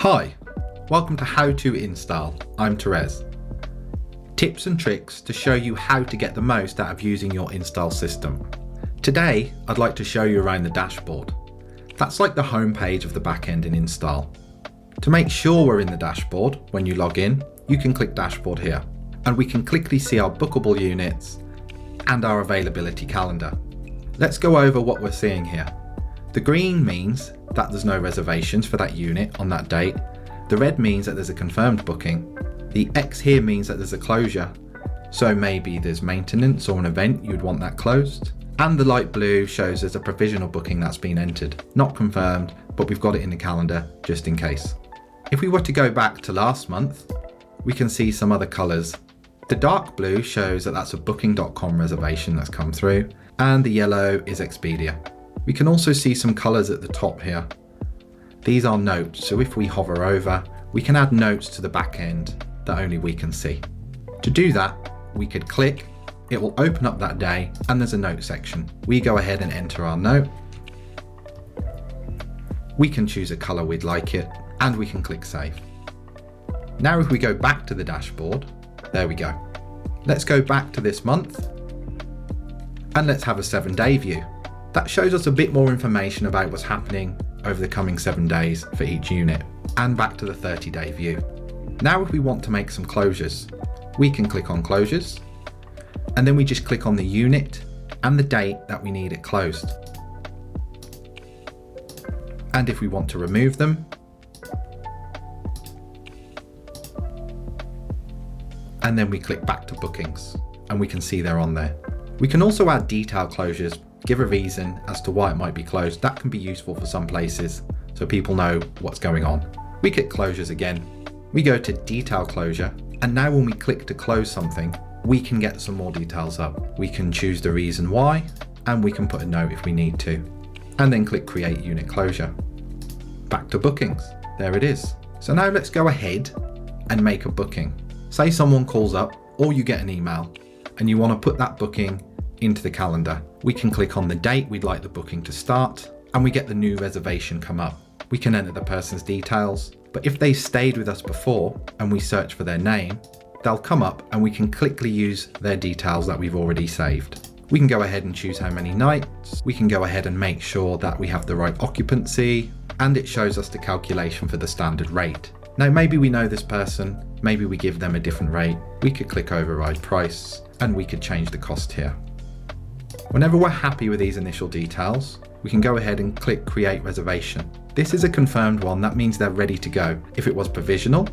Hi, welcome to How to Inn Style. I'm Therese. Tips and tricks to show you how to get the most out of using your Inn Style system. Today, I'd like to show you around the dashboard. That's like the home page of the backend in Inn Style. To make sure we're in the dashboard, when you log in, you can click Dashboard here, and we can quickly see our bookable units and our availability calendar. Let's go over what we're seeing here. The green means that there's no reservations for that unit on that date. The red means that there's a confirmed booking. The X here means that there's a closure. So maybe there's maintenance or an event, you'd want that closed. And the light blue shows there's a provisional booking that's been entered. Not confirmed, but we've got it in the calendar just in case. If we were to go back to last month, we can see some other colours. The dark blue shows that that's a booking.com reservation that's come through, and the yellow is Expedia. We can also see some colours at the top here. These are notes, so if we hover over, we can add notes to the back end that only we can see. To do that, we could click, it will open up that day, and there's a note section. We go ahead and enter our note. We can choose a colour we'd like it, and we can click save. Now if we go back to the dashboard, there we go. Let's go back to this month, and let's have a 7-day view. That shows us a bit more information about what's happening over the coming 7 days for each unit, and back to the 30-day view. Now if we want to make some closures, we can click on closures, and then we just click on the unit and the date that we need it closed. And if we want to remove them, and then we click back to bookings, and we can see they're on there. We can also add detail closures, give a reason as to why it might be closed. That can be useful for some places so people know what's going on. We click closures again. We go to detail closure, and now when we click to close something, we can get some more details up. We can choose the reason why, and we can put a note if we need to, and then click create unit closure. Back to bookings, there it is. So now let's go ahead and make a booking. Say someone calls up or you get an email and you want to put that booking into the calendar. We can click on the date we'd like the booking to start, and we get the new reservation come up. We can enter the person's details, but if they stayed with us before and we search for their name, they'll come up and we can quickly use their details that we've already saved. We can go ahead and choose how many nights. We can go ahead and make sure that we have the right occupancy, and it shows us the calculation for the standard rate. Now maybe we know this person, maybe we give them a different rate. We could click override price, and we could change the cost here. Whenever we're happy with these initial details, we can go ahead and click create reservation. This is a confirmed one, that means they're ready to go. If it was provisional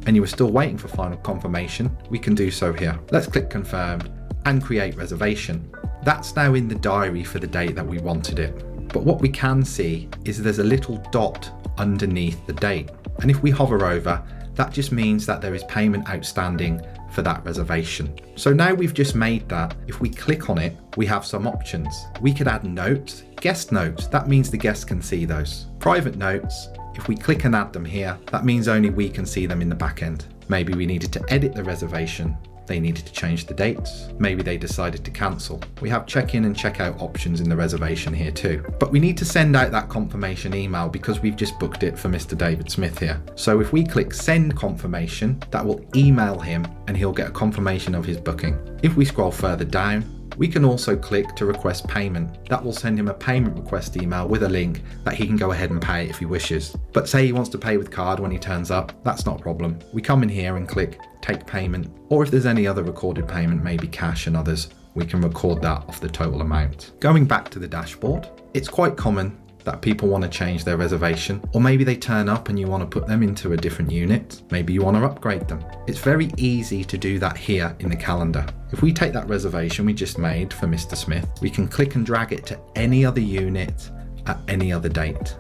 and you were still waiting for final confirmation, we can do so here. Let's click confirmed and create reservation. That's now in the diary for the date that we wanted it. But what we can see is there's a little dot underneath the date. And if we hover over, that just means that there is payment outstanding for that reservation. So now we've just made that, if we click on it, we have some options. We could add notes, guest notes, that means the guest can see those. Private notes, if we click and add them here, that means only we can see them in the back end. Maybe we needed to edit the reservation. They needed to change the dates. Maybe they decided to cancel. We have check-in and check-out options in the reservation here too. But we need to send out that confirmation email because we've just booked it for Mr. David Smith here. So if we click send confirmation, that will email him and he'll get a confirmation of his booking. If we scroll further down, we can also click to request payment. That will send him a payment request email with a link that he can go ahead and pay if he wishes. But say he wants to pay with card when he turns up, that's not a problem. We come in here and click take payment, or if there's any other recorded payment, maybe cash and others, we can record that off the total amount. Going back to the dashboard, it's quite common that people want to change their reservation, or maybe they turn up and you want to put them into a different unit. Maybe you want to upgrade them. It's very easy to do that here in the calendar. If we take that reservation we just made for Mr. Smith, we can click and drag it to any other unit at any other date.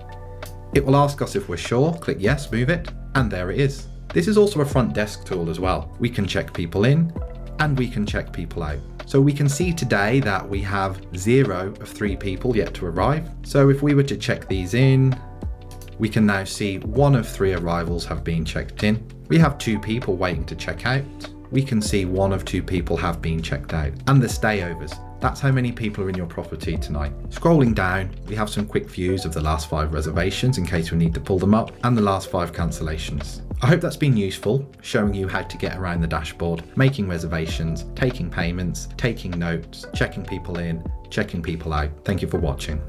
It will ask us if we're sure, click yes, move it, and there it is. This is also a front desk tool as well. We can check people in and we can check people out. So we can see today that we have 0 of 3 people yet to arrive. So if we were to check these in, we can now see 1 of 3 arrivals have been checked in. We have 2 people waiting to check out, we can see 1 of 2 people have been checked out. And the stayovers. That's how many people are in your property tonight. Scrolling down, we have some quick views of the last 5 reservations in case we need to pull them up, and the last 5 cancellations. I hope that's been useful, showing you how to get around the dashboard, making reservations, taking payments, taking notes, checking people in, checking people out. Thank you for watching.